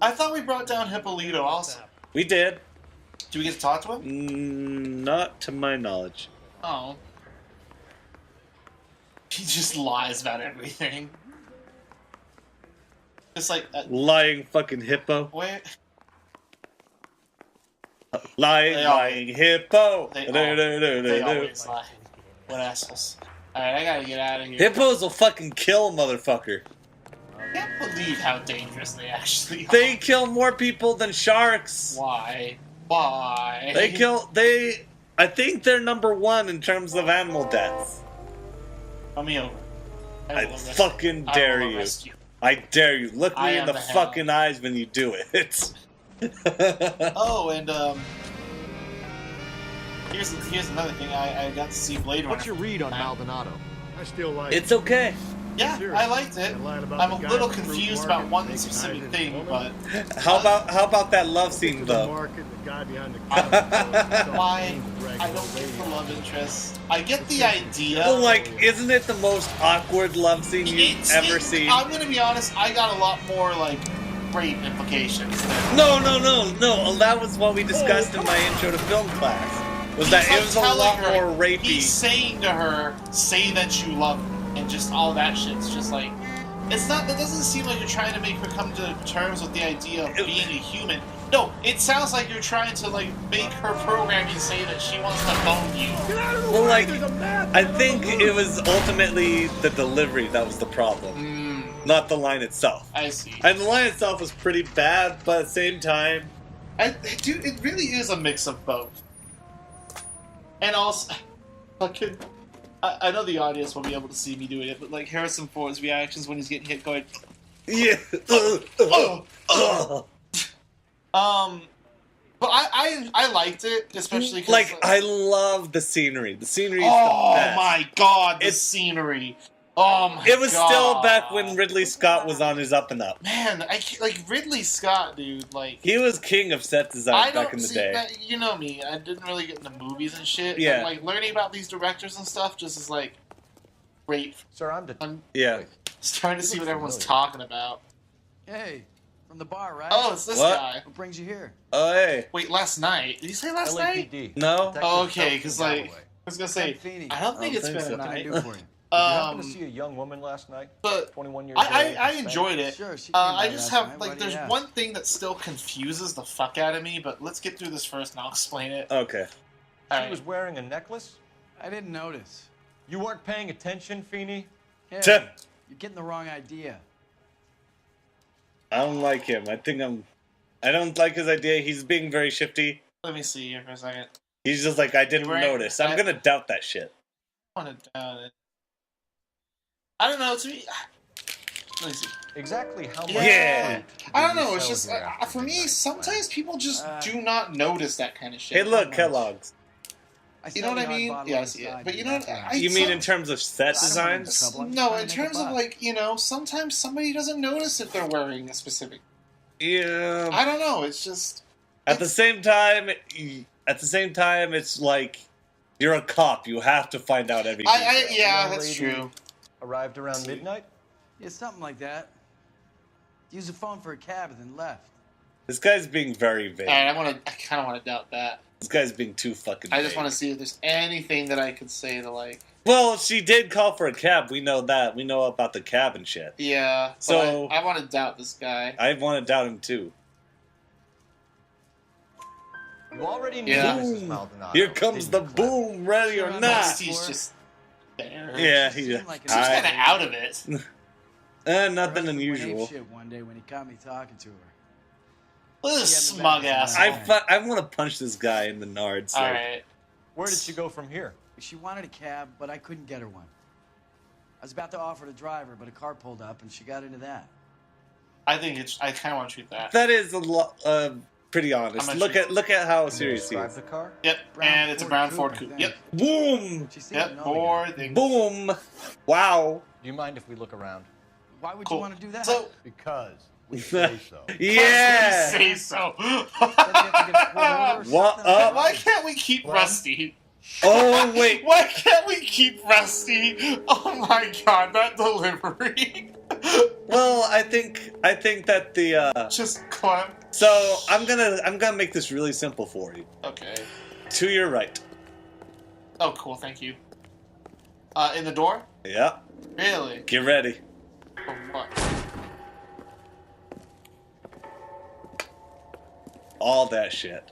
I thought we brought down Hippolito also. We did. Do we get to talk to him? Not to my knowledge. Oh. He just lies about everything. Just like... lying fucking hippo. Where... Lying hippo. They always lie. What assholes. Alright, I gotta get out of here. Hippos will fucking kill a motherfucker. I can't believe how dangerous they actually are. They kill more people than sharks. Why? Why? I think they're number one in terms of animal deaths. Run me over. I fucking dare you. I dare you. Look me in the fucking eyes when you do it. Oh, and here's another thing. I got to see Blade Runner. What's your read on Maldonado? I still like It's okay. Yeah, I liked it. I'm a little confused about one specific thing, but how about that love scene though? Why? I don't get the love interest. I get the idea. Well, like, isn't it the most awkward love scene you've ever seen? I'm gonna be honest. I got a lot more like rape implications. No. That was what we discussed in my intro to film class. Was that it was a lot more rapey. He's saying to her, "Say that you love me." And just all that shit's just like, it's not. It doesn't seem like you're trying to make her come to terms with the idea of being a human. No, it sounds like you're trying to like make her programming say that she wants to bone you. Well, like, I think it was ultimately the delivery that was the problem, not the line itself. I see. And the line itself was pretty bad, but at the same time, dude, it really is a mix of both. And also, fucking. I know the audience won't be able to see me doing it, but like Harrison Ford's reactions when he's getting hit, going, yeah. But I liked it, especially because like I love the scenery. The scenery is the best. Oh my god, the scenery! Oh my god! It was still back when Ridley Scott was on his up and up. Man, like Ridley Scott, dude. Like he was king of set design back in the day. You know me. I didn't really get into movies and shit. Yeah. And, like learning about these directors and stuff just is like great. Sir, I'm yeah. starting to see what everyone's talking about. Hey, from the bar, right? Oh, it's this guy. What brings you here? Oh, hey. Wait, last night? Did you say last night? No. Oh, okay, because like I was gonna say, I don't think it's been a night. Did you happen to see a young woman last night? But 21 years old. I enjoyed it. Sure, I just have like there's one thing that still confuses the fuck out of me, but let's get through this first and I'll explain it. Okay. She was wearing a necklace? I didn't notice. You weren't paying attention, Feeney? Yeah, you're getting the wrong idea. I don't like him. I don't like his idea. He's being very shifty. Let me see here for a second. He's just like, I didn't notice. I'm gonna doubt that shit. I want to doubt it. I don't know. To me, let me see. Exactly how much? Yeah. I don't know. It's just for me. Sometimes people just do not notice that kind of shit. Hey, look, Kellogg's. You know what I mean? Yeah, I see it. But you know, you mean in terms of set designs? No, in terms of like sometimes somebody doesn't notice if they're wearing a specific. Yeah. I don't know. It's just at the same time, it's like you're a cop. You have to find out everything. Yeah, that's true. Arrived around midnight? Yeah, something like that. Used the phone for a cab and then left. This guy's being very vague. I kind of want to doubt that. This guy's being too fucking vague. I just want to see if there's anything that I could say to like. Well, she did call for a cab. We know that. We know about the cab and shit. Yeah. So I want to doubt this guy. I want to doubt him too. You already knew Mrs. Maldonado. Here comes the boom, ready or not. He's just there. Yeah, he's kind of out of it. Nothing unusual. One day when he caught me talking to her. Look at this smug ass. I want to punch this guy in the nards. All right. Where did she go from here? She wanted a cab, but I couldn't get her one. I was about to offer to drive her, but a car pulled up, and she got into that. I think I kind of want to treat that. That is a lot. Pretty honest. Look at how serious he is. The car? Yep, and it's a brown Ford coupe. Yep. Boom. Yep. More things. Boom. Wow. Do you mind if we look around? Why would you want to do that? So because we say so. Yeah. Say so. What up? Why can't we keep Rusty? Oh wait. Why can't we keep Rusty? Oh my god, that delivery. Well, I think that the Just climb. so I'm gonna make this really simple for you. Okay. To your right. Oh, cool. Thank you. In the door? Yeah. Really? Get ready. For what? All that shit.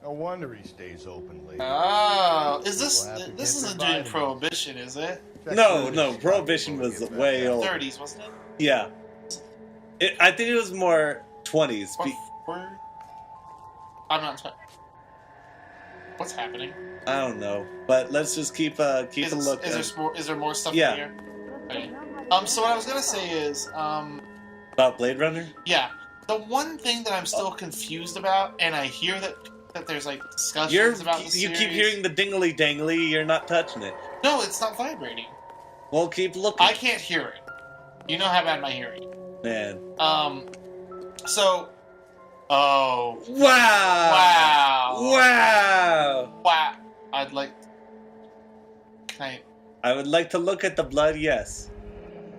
No wonder he stays open late. Oh, is this We'll have to this get isn't your during vitamins. Prohibition, is it? No, Prohibition was way old. 30s, wasn't it? Yeah. I think it was more 20s. Or I'm not. What's happening? I don't know, but let's just keep a look. Is there more stuff Yeah. in here? Okay. So what I was gonna say is, About Blade Runner? yeah, the one thing that I'm still confused about, and I hear that there's like discussions about the series. You keep hearing the dingly dangly. You're not touching it. No, it's not vibrating. Well, keep looking. I can't hear it. You know how bad my hearing is. Man. So. Oh. Wow. Wow. Wow. Wow. I'd like. Can I would like to look at the blood. Yes.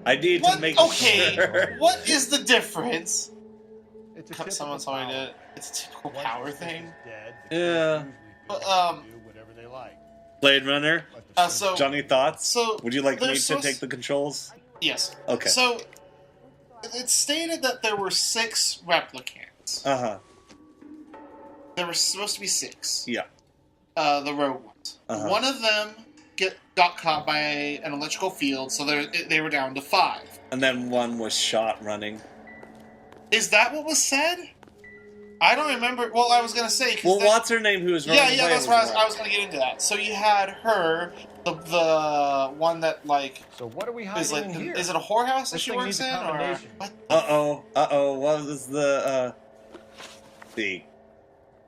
I need What? to make Okay. sure. What is the difference? It's a typical Someone told me power. that it's a typical Once power the stick thing. is dead, the Yeah. killers usually But, do whatever they like. Blade Runner. Let the So Johnny, thoughts? So Would you like me there's to take the controls? Yes. Okay. So it's stated that there were 6 replicants. Uh huh. There were supposed to be 6. Yeah. The rogue ones. Uh-huh. One of them got caught by an electrical field, so they were down to 5. And then one was shot running. Is that what was said? I don't remember. Well, I was gonna say. Well, what's her name? Who was running Yeah, away that's what one. I was gonna get into that. So you had her, the one that like So what are we is hiding like in here? is it a whorehouse that This she thing works needs a in, or combination. what? What was the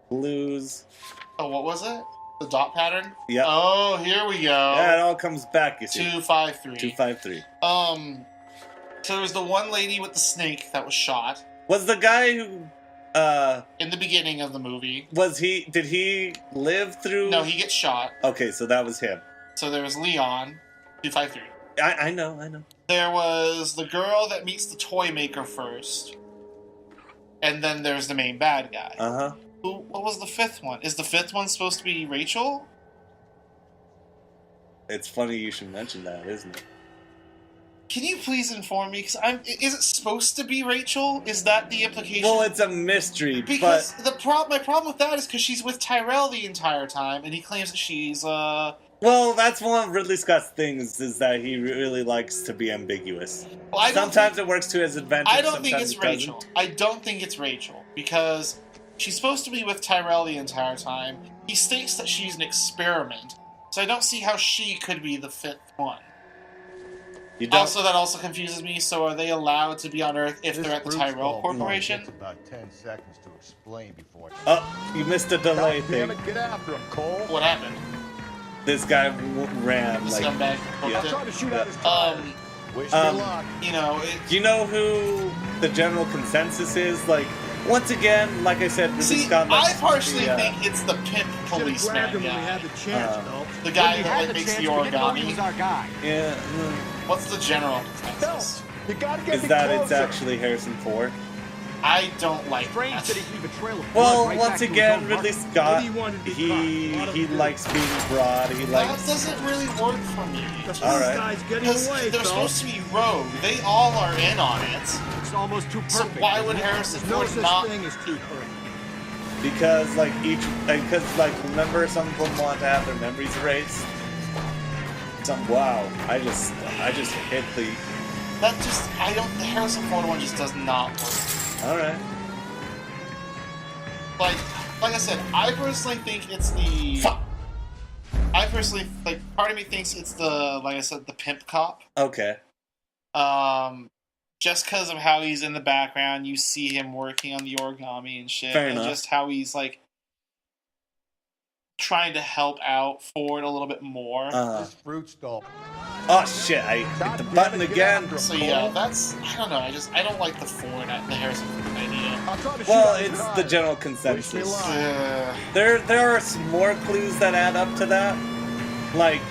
blues? Oh, what was it? The dot pattern? Yep. Oh, here we go. Yeah, it all comes back, you see. 253. 253. So there was the one lady with the snake that was shot Was the guy who, in the beginning of the movie. did he live through? No, he gets shot. Okay, so that was him. So there was Leon, 253. I know. There was the girl that meets the toy maker first. And then there's the main bad guy. Uh-huh. What was the 5th one? Is the 5th one supposed to be Rachel? It's funny you should mention that, isn't it? Can you please inform me? Because is it supposed to be Rachel? Is that the implication? Well, it's a mystery, because but... my problem with that is because she's with Tyrell the entire time, and he claims that she's Well, that's one of Ridley Scott's things, is that he really likes to be ambiguous. Well, Sometimes it works to his advantage, I don't think sometimes it's it Rachel. doesn't. I don't think it's Rachel because she's supposed to be with Tyrell the entire time. He states that she's an experiment, so I don't see how she could be the 5th one. You don't? Also, that also confuses me. So, are they allowed to be on Earth if This they're at the brute Tyrell skull Corporation? takes about 10 seconds to explain before. Oh, you missed the delay God damn thing. it, get after him, Cole. What happened? This guy ran, The like... scumbag. yeah. I'm trying to shoot out his Um, tires. Wish me luck. you know, Do you know who the general consensus is? Like, once again, like I said, Ridley see, Scott I likes partially the, think it's the pimp policeman grabbed him when we guy. had the chance, though. The guy When we that had like, the makes the chance, we didn't know he origami. was our guy. Yeah, What's the general Help! consensus? You gotta get is me that closer. it's actually Harrison Ford? I don't like Strange that. that he leave a trail of blood Well, right once back to his again, own Ridley heart. Scott, Maybe he wanted to be he caught. A lot of them do. likes being broad. He That likes... doesn't really work for me. The All right. guy's getting Because away, they're fellas. supposed to be rogue. They all are in on it. It's almost too So perfect. why would Harrison No Ford such not? thing as too perfect. Because, remember some of them want to have their memories erased? Wow, I just hit the... That just the Harrison Ford one just does not work. Alright. Like I said, I personally think it's the. I personally part of me thinks it's the, like I said, the pimp cop. Okay. Just because of how he's in the background, you see him working on the origami and shit, Fair and enough. just how he's like trying to help out Ford a little bit more. This fruit stall. Oh shit, I hit the button again. So yeah, that's I don't know. I don't like the Harrison Ford idea. I'll try to shoot Well, out his it's the tires. general Wish me consensus. luck. There are some more clues that add up to that. Like,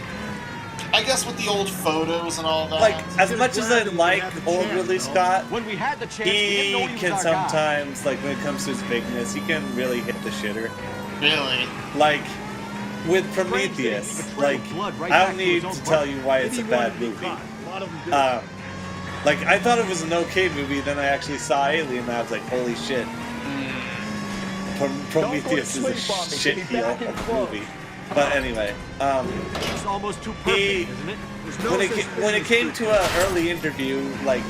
I guess with the old photos and all that. Like, as Get much as I glad that we like had the old chance, Ridley though. Scott, When we had the chance, we didn't know he he was can our guy. sometimes, like, when it comes to his bigness, he can really hit the shitter. Really? Like, with Strange that he Prometheus, betrayed like, blood right I back don't to need his own to tell brother. you why it's a Maybe he wanted bad to be movie. caught. A lot of them do. Like, I thought it was an okay movie, then I actually saw Alien, and I was like, holy shit. Prometheus is a sleep on me. shit Get me deal back in of a close. movie. But anyway, It's almost too perfect, He- isn't it? There's no when it such ca- thing when it as came good to an early interview, like,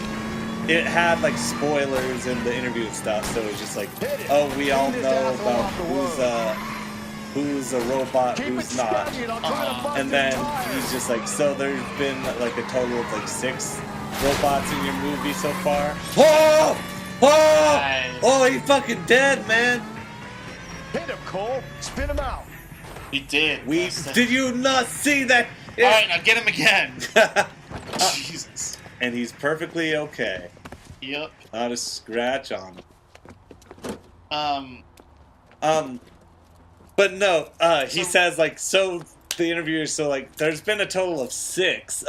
it had like spoilers in the interview and stuff, so it was just like, oh, we all this know asshole about off the who's a robot, Keep it who's not. steady and I'll try to bust And his then tires. he's just like, so there's been like a total of like 6 robots in your movie so far. Oh! Oh! Nice. Oh, he fucking dead, man. Hit him, Cole. Spin him out. We did. Did you not see that? Alright, now get him again. Jesus. And he's perfectly okay. Yep. Not a scratch on him. But no, he So- says like, so the interviewer, so like, there's been a total of 6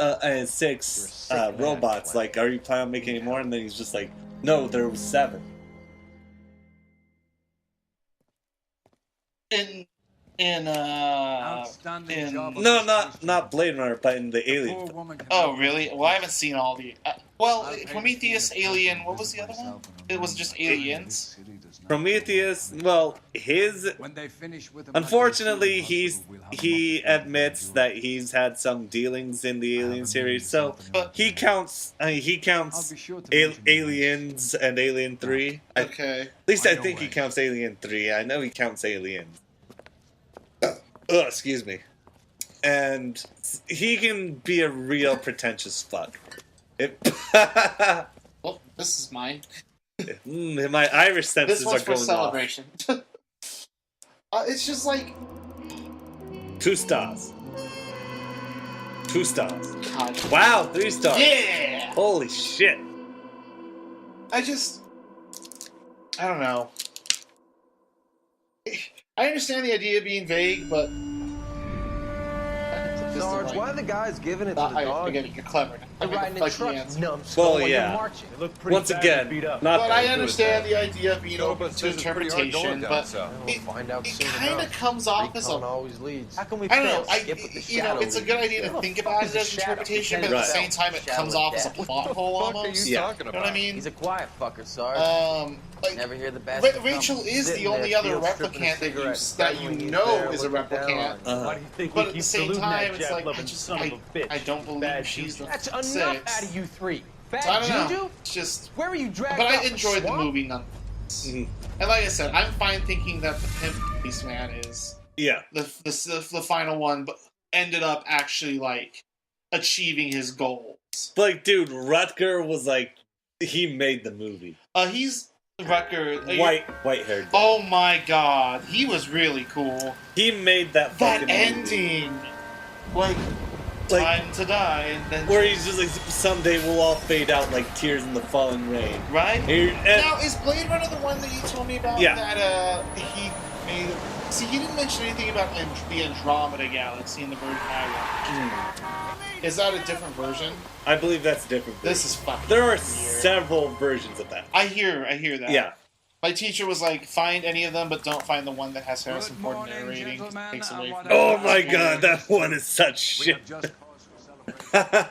robots. Like, are you planning on making any more? And then he's just like, no, there was 7. Outstanding job of No, this not Blade Runner, but in the Poor Alien. woman can Oh, never really? get Well, I haven't seen all the. Well, I'll pay to Prometheus, see the Alien. person What was the other visit one? myself and It was just Aliens. Prometheus, well, his When they finish with the unfortunately Hospital, we'll have he them admits that he's had some dealings in the Alien series, so But- he counts I'll be sure to mention the Aliens and Alien 3. Okay. At least I By the think he way. counts Alien 3. I know he counts Aliens. Excuse me. And he can be a real pretentious fuck. Well, this is mine. My Irish senses This are one's for going off. celebration. It's just like 2 stars. 2 stars. God. Wow, 3 stars. Yeah. Holy shit. I don't know. I understand the idea of being vague, but Sarge, why are the guys giving it to the I dog? get it. You're clever. I They're mean, riding in like the trucks, answer. numbskull, Well, while yeah. you're marching. They look pretty Once bad again, and beat up. not But very I good at understand that. the idea of being open to says it's pretty hard interpretation, going but down south. it, We'll find out it soon kind of enough. comes off as Recon a. always leads. How can we I don't know. fail? Skip with the You know, shadow it's a good idea to lead. think What the about fuck it is as a shadow? interpretation, but Right. at the same time, it Shadow comes off as a death. plot hole almost. Yeah. You know what I mean? He's a quiet fucker, Sarge. Like, Never hear the best. Rachel is the only other replicant that you know is a replicant. Why do you think But he at the keeps same saluting time, that it's like Jap-loving son of a bitch? I don't believe Bad she's the That's enough six. out of you 3. Bad So I don't know. juju? It's just, Where were you dragged but off I enjoyed the swamp? movie nonetheless. Mhm. And like I said, I'm fine thinking that the pimp policeman is Yeah. the final one, but ended up actually like achieving his goals. Like, dude, Rutger was like, he made the movie. He's Rutger. White-haired. Oh my god, he was really cool. He made that That fucking movie. ending, like time to die, and then Where he's just like, someday we'll all fade out like tears in the falling rain. right. And- Now, is Blade Runner the one that you told me about? Yeah. That he made. See, he didn't mention anything about the Andromeda Galaxy and the version I watched. Is that a different version? I believe that's different. This is fucking There are weird. several versions of that. I hear that. Yeah. My teacher was like, find any of them, but don't find the one that has Harrison Good Ford morning, narrating. It gentlemen, takes away and from what Oh a- my god, that one is such We shit. have just cause for celebration.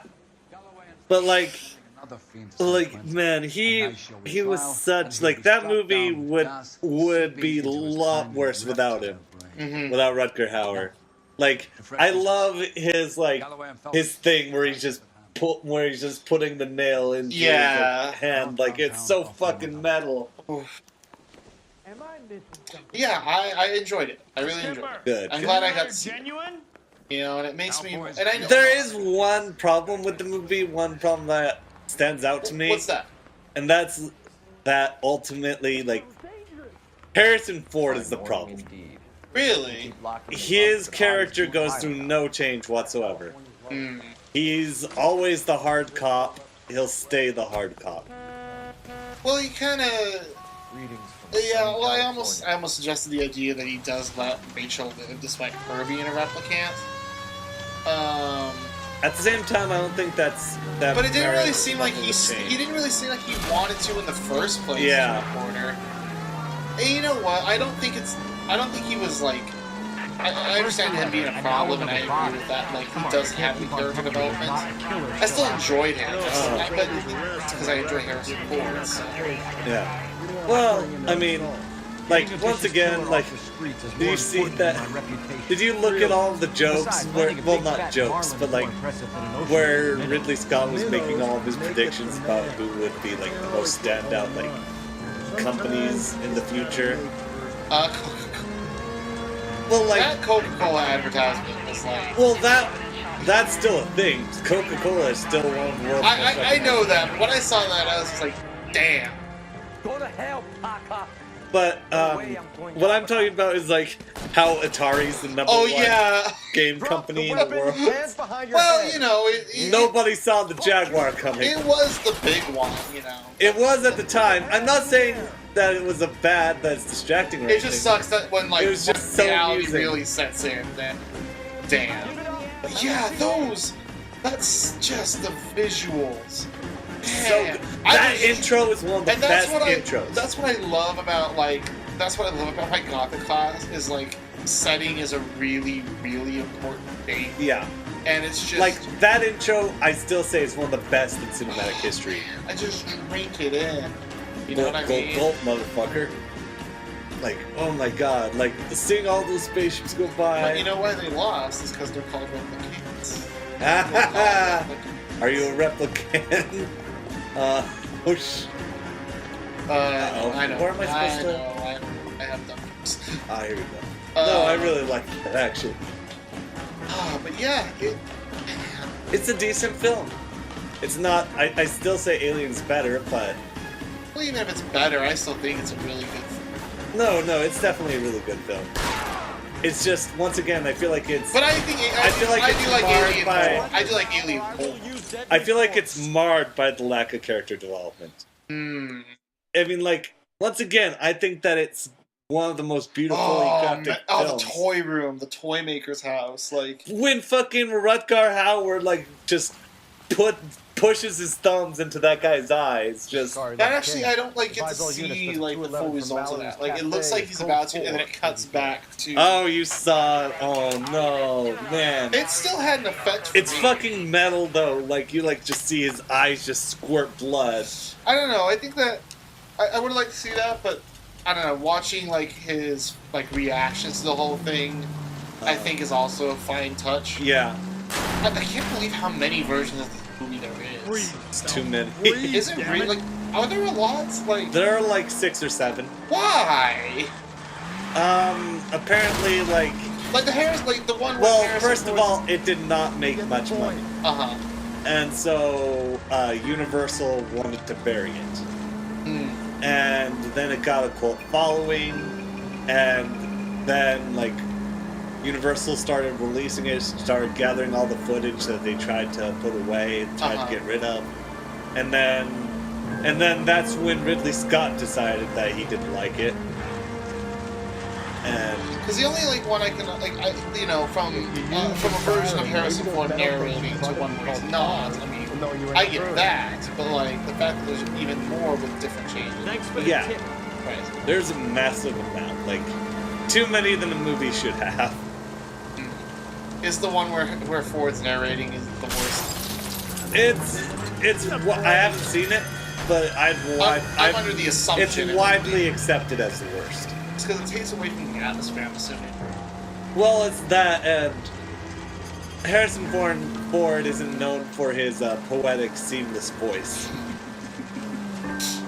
But like, Another fiend like sequence. man, A he nice show with was trial, such and he'll like be that struck movie down with would dust, be a seeping into his lot tiny worse without him, reptile brain. without Rutger Hauer. Like, I love his like Galloway and Phelps. his thing where he's just putting the nail into Yeah. his hand. Like, it's so fucking metal. Yeah, I enjoyed it. I really enjoyed it. Good. I'm glad I got to see it. Genuine? You know, and it makes me. Cowboys. And I know There is one problem with the movie. One problem that stands out to me. What's that? And that's that ultimately, like, Harrison Ford is the problem. Really? His character goes through no change whatsoever. Hmm. He's always the hard cop. He'll stay the hard cop. Well, he kind of. Greetings from Yeah, sunny well, I California. almost suggested the idea that he does let Rachel live despite her being a replicant. at the same time, I don't think that's that. But it didn't really merits seem like level of change. he didn't really seem like he wanted to in the first place. Yeah. As a reporter. And you know what? I don't think he was like. I understand him being a problem, and I agree with that. Like, he does have the character development. I still enjoyed him, but it's because I enjoy Harrison Ford. So. Yeah. Well, I mean, like, once again, like, do you see that? Did you look at all the jokes? Where, well, not jokes, but like, where Ridley Scott was making all of his predictions about who would be like the most standout like companies in the future. Well, like That Coca-Cola advertisement was like. well, that's still a thing. Coca-Cola is still one of the world's most I know that, but when I saw that, I was just like, damn. Go to hell, Parker. But what I'm talking about is like how Atari's the number one game company in the world. Hands behind your Well, head. you know, Nobody saw the Jaguar coming. it was the big one, you know. It was at the time. I'm not saying that it was a bad that's distracting or It just sucks that when like It was just so reality amusing. really sets in, then damn. But yeah, that's just the visuals. so Man, good. That intro is one of the and that's best what intros. That's what I love about my Gothic class is like setting is a really, really important thing. Yeah. And it's just Like, that intro, I still say is one of the best in cinematic history. I just drink it in. You know what I mean? Gulp, motherfucker. Like, oh my god. Like, seeing all those spaceships go by. But you know why they lost is because they're called replicants. Are you a replicant? Oh sh... Uh-oh. I know. Where am I supposed to- I have done this. Ah, here we go. No, I really like that, actually. But yeah, It's a decent film. It's not... I still say Alien's better, but... well, even if it's better, I still think it's a really good film. No, it's definitely a really good film. It's just, once again, I feel like it's... But I think I feel like it's marred Alien by- more. I do like Alien more. I feel like it's marred by the lack of character development. Hmm. I mean, like, once again, I think that it's one of the most beautifully crafted films. The toy room, the toy maker's house, like When fucking Rutger Hauer, like, just pushes his thumbs into that guy's eyes, just... that. Actually, I don't like get to see like the full results of that. Like, it looks like he's about to, and then it cuts back to. Oh, you saw it. Oh, no, man. It still had an effect. For It's me. fucking metal, though. Like, you, like, just see his eyes just squirt blood. I don't know. I think that I would like to see that, but I don't know. Watching like his like reactions to the whole thing, I think is also a fine touch. Yeah. I can't believe how many versions of this movie there is. It's too many. Is it really? Like, are there a lot? Like, There are, like, 6 or 7. why? Apparently, like... Like the Harris, like the one. Well, with Harrison first of Ford- all, it did not make much money. And so, Universal wanted to bury it. And then it got a cult following, and then, like, Universal started releasing it, started gathering all the footage that they tried to put away, tried to get rid of. And then that's when Ridley Scott decided that he didn't like it. And Because the only like one I can from a version of Harrison Ford narrating to one where he's not. I mean, I get that, but like the fact that there's even more with different changes. Thanks for the yeah, tip. Right. there's a massive amount, like too many than a movie should have. Is the one where Ford's narrating is the worst? I haven't seen it, but I'm under the assumption it's widely accepted as the worst. It's because it takes away from the atmosphere, I'm assuming. Well, it's that, and Harrison Ford isn't known for his poetic, seamless voice.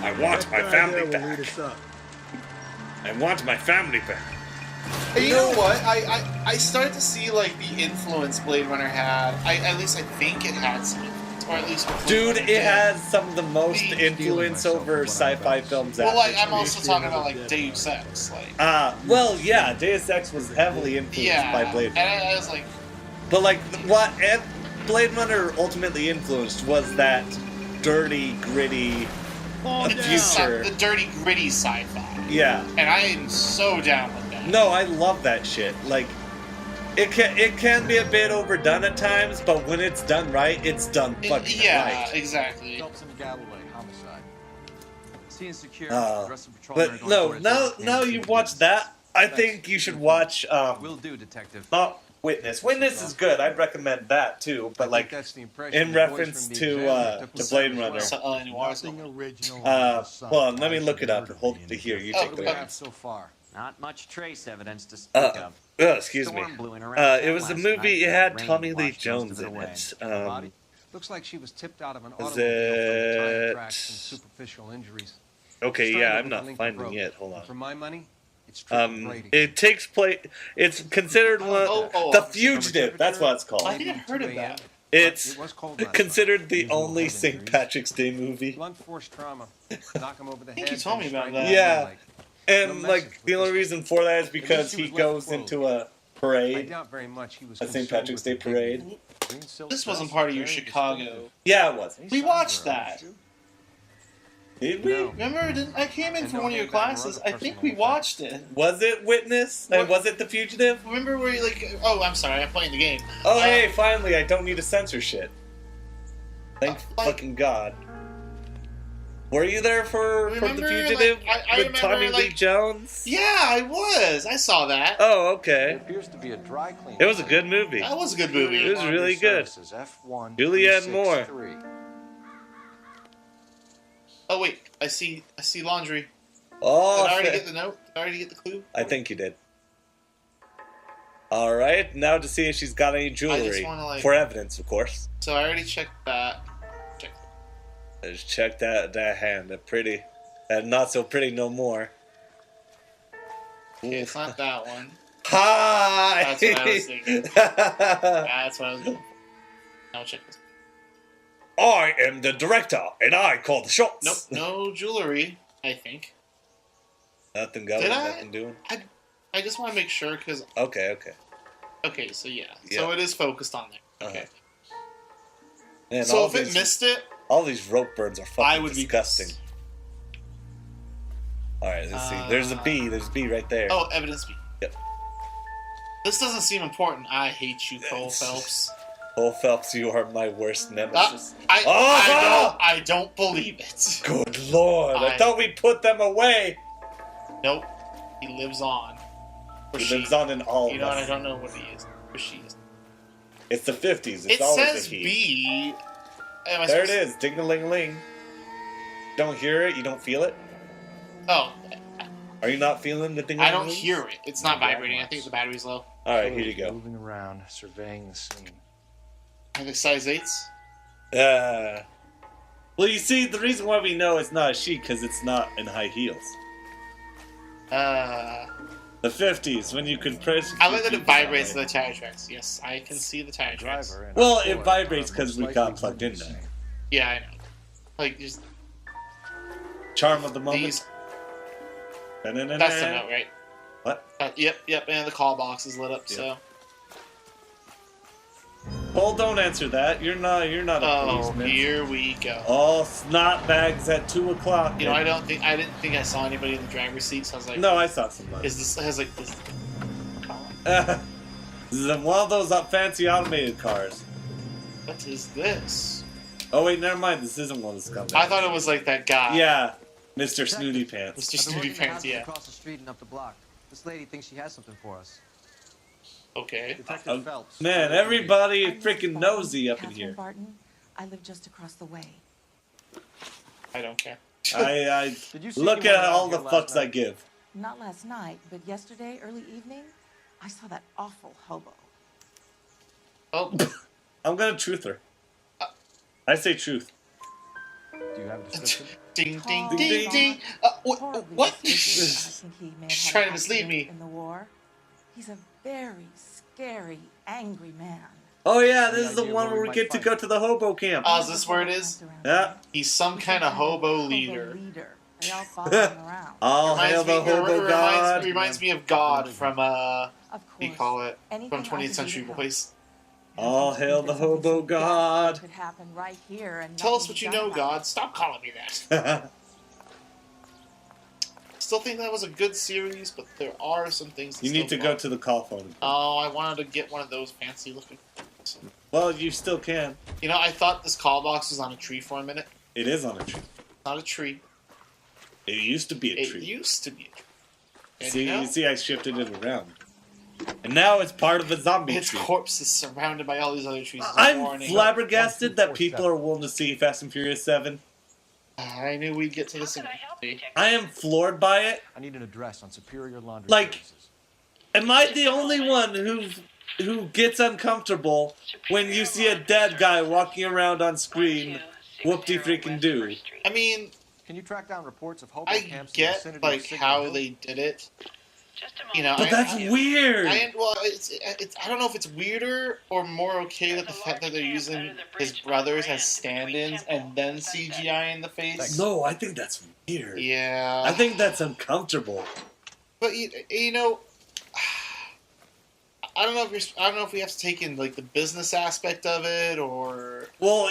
I want my family back. I want my family back. And you know what? I started to see like the influence Blade Runner had. At least I think it had some influence, or at least. Dude, it has some of the most influence over sci-fi films. Well, like I'm also talking about like Deus Ex, like. Well, yeah, Deus Ex was heavily influenced by Blade Runner. And I was like. But like, what Blade Runner ultimately influenced was that dirty, gritty future. The dirty, gritty sci-fi. Yeah. And I am so down with that. No, I love that shit. Like, it can be a bit overdone at times, but when it's done right, it's done fucking Yeah, right. exactly. Phelps and Galloway, homicide. Seeing secure. But no, now you've watched that, I think you should watch Will do, detective. not Witness. Witness is good. I'd recommend that too. But like in reference to Blade Runner. Nothing original. Hold on, let me look it up. Hold it here. You take the have so far. Not much trace evidence to speak of. excuse me. Storm blew in around It was a last movie. night, It had rain Tommy Lee washed most Jones of it in away. it. Looks like she was tipped out of an Is automobile from the tire it- tracks and superficial injuries. Okay, Started yeah, with I'm a not link finding road. it. Hold on. For my money, it's triple Brady. It takes place. It's considered one. The Fugitive. That's what it's I called. think I heard of that. It's It was cold last considered the Usual only head St. injuries. Patrick's Day movie. Blunt force trauma. Knock him over the think head. you told me then about strike that. him Yeah. in the leg. And No like message the with only this reason for that is because she he was left goes clothed. into a I parade, doubt very much he was a St. concerned Patrick's Day with the dignity. parade. Green silk This wasn't dress, part of your very Chicago. distinctive. Yeah, it was. We watched that. Did we? No. Remember, I came in And for no one of your handbag or classes. other I think personal we effects. watched it. Was it Witness? And was it The Fugitive? Remember where you like? Oh, I'm sorry. I'm playing the game. Oh, hey, finally, I don't need to censor shit. Thank like- fucking God. Were you there for The Remember, Fugitive like, I with remember, Tommy Lee like- Jones? Yeah, I was. I saw that. Oh, It okay. appears to be a dry cleaning. It was a good movie. That was a good movie. It was really good. F1 Julianne Moore. Oh wait, I see laundry. Oh, Did I already get the note? Did I already get the clue? I think you did. All right, now to see if she's got any jewelry wanna, like- for evidence, of course. So I already checked that. Let's check that hand. That pretty, that not so pretty no more. Okay, it's not that one. Hi. That's what I was thinking. That's what I was going for. Now check this. I am the director, and I call the shots. Nope, no jewelry. I think. Nothing going. Did I? Nothing doing. I just want to make sure because. Okay. Okay, so yeah. Yeah. So it is focused on there. Okay. Man, So all if it these- missed it, all these rope burns are fucking I would disgusting. be. All right, let's see. There's a B. There's a B right there. Oh, evidence B. Yep. This doesn't seem important. I hate you, Cole It's- Phelps. Cole Phelps, you are my worst nemesis. I don't believe it. Good lord! I thought we put them away. Nope. He lives on. Or He she. lives on in all You of know what? I us. don't know what he is. Or she is. It's the 50s. It's It always says a he. B. Am I There it supposed- is. Ding-a-ling-a-ling. Don't hear it? You don't feel it? Oh, Are you not feeling the ding? I don't hear it. It's not vibrating. I think the battery's low. All right, here you go. Moving around, surveying the scene. I think size 8s. Well, you see, the reason why we know it's not a she because it's not in high heels. The 50s, when you could press. I like that it vibrates the tire tracks. Yes, I can see the tire tracks. Well, it vibrates because we got plugged in there. Yeah, I know. Like, just Charm of the moment. these. That's the note, right? What? Yep, and the call box is lit up, so. Well, don't answer that. You're not a Oh, policeman. here we go. All snot bags at 2 o'clock. You know, I didn't think I saw anybody in the driver's seat, so I was like, No, I saw somebody. is this, has like this. This is one of those fancy automated cars. What is this? Oh wait, never mind. This isn't one of the scumbags. I thought it was like that guy. Yeah, Mr. Snooty Pants. Mr. Snooty Pants, yeah. Across the street and up the block. This lady thinks she has something for us. Okay. Detective Phelps. Man, everybody I'm Mrs. freaking Barton, nosy up in Catherine here. Barton. I live just across the way. I don't care. I Did you see look anyone at around all the here last fucks I night? give. Not last night, but yesterday, early evening, I saw that awful hobo. Oh, I'm gonna truth her. I say truth. Do you have a description? ding, ding, Tall, ding, gaunt, ding. horribly What? disfigured. I think he may have She's had trying an to mislead accident me. in the war. He's a very scary, angry man. Oh yeah, this Any is the idea one where where we we might get to find go to the hobo camp. Is this where it is? Yeah. He's some kind of hobo leader. They all follow him around. All hail the hobo god. Reminds me of God from Of what do you course, call it? anything From I can 20th do Century to help. Boys. All hail the hobo god. Could happen right here and Tell us nothing what you done know, about God. Stop calling me that. still think that was a good series, but there are some things. You need to go to the call phone. Oh, I wanted to get one of those fancy looking. Well, you still can. You know, I thought this call box was on a tree for a minute. It is on a tree. Not a tree. It used to be a It tree. used to be a tree. And See, now, you see, I shifted it around, and now it's part of a zombie its tree. corpse is surrounded by all these other trees. It's a I'm warning. flabbergasted that people are willing to see Fast and Furious 7. I knew we'd get to this. I am floored by it. I need an address on Superior Laundry Like- Services. Am I the only one who gets uncomfortable when you see a dead guy walking around on screen? Whoop-de freaking do. I mean, Can you track down reports of hobo I camps in the get vicinity of like Signal how Hill? they did it. You know, But that's weird. well, it's I don't know if it's weirder or more okay with the fact that they're using his brothers as stand-ins and then CGI in the face. No, I think that's weird. Yeah. I think that's uncomfortable. But you know, I don't know if we have to take in like the business aspect of it or. Well,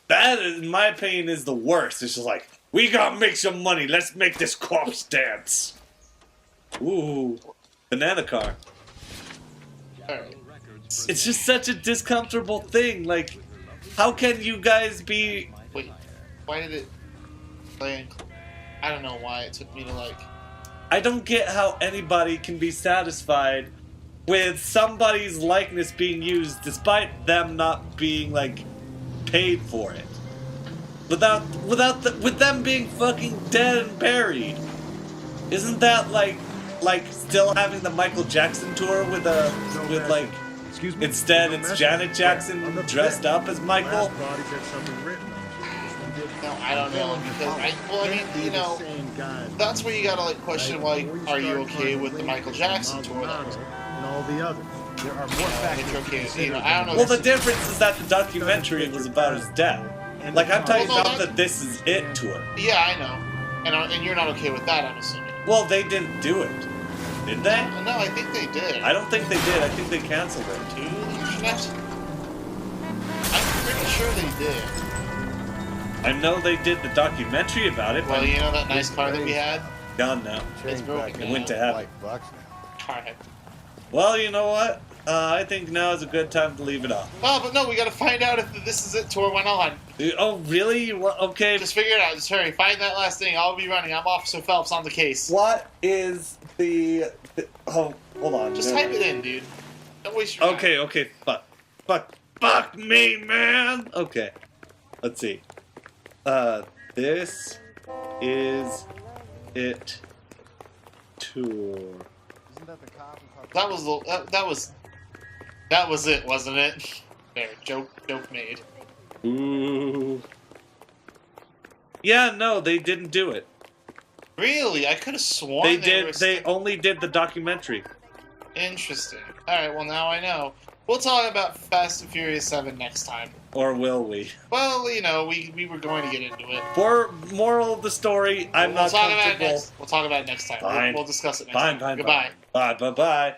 that, in my opinion, is the worst. It's just like, we gotta make some money. Let's make this corpse dance. Ooh, banana car. Alright. It's just such a discomfortable thing. Like, how can you guys be... Wait, why did it play in? I don't know why it took me to like. I don't get how anybody can be satisfied with somebody's likeness being used despite them not being, like, paid for it. With them being fucking dead and buried. Isn't that like still having the Michael Jackson tour with like, Excuse me? instead it's Janet Jackson dressed up as Michael? Last body got something written on it. This one did. No, I don't know because I mean, you know, that's where you gotta like question like, are you okay with the Michael Jackson tour? And all the others. There are more factors. If you're to okay, consider you know, I don't know. Well, the difference is that the documentary was about his death. Like, I'm talking Well, no, about the This Is It tour. Yeah, I know, and you're not okay with that, I'm assuming. Well, they didn't do it. Did they? No, I think they did. I don't think they did. I think they canceled it. To the internet. I'm pretty sure they did. I know they did the documentary about it, Well, but you know that nice car that we had? gone now. It's broken. It went to heaven. Alright. Well, you know what? I think now is a good time to leave it off. Oh, but no, we gotta find out if the This Is It tour went on. Oh, really? Okay. Just figure it out. Just hurry. Find that last thing. I'll be running. I'm Officer Phelps on the case. What is the oh, hold on. Just type it in, dude. Don't waste your time. Okay. Fuck me, man. Okay. Let's see. This is it tour. Isn't that the cop who caught That was it, wasn't it? There, joke made. Ooh. Yeah, no, they didn't do it. Really? I could have sworn They were did. They only did the documentary. Interesting. Alright, well now I know. We'll talk about Fast and Furious 7 next time. Or will we? Well, you know, we were going to get into it. For moral of the story, I'm We'll not talk about it comfortable. next. We'll talk about it next time. Fine. We'll discuss it next Fine. time. Goodbye. Bye.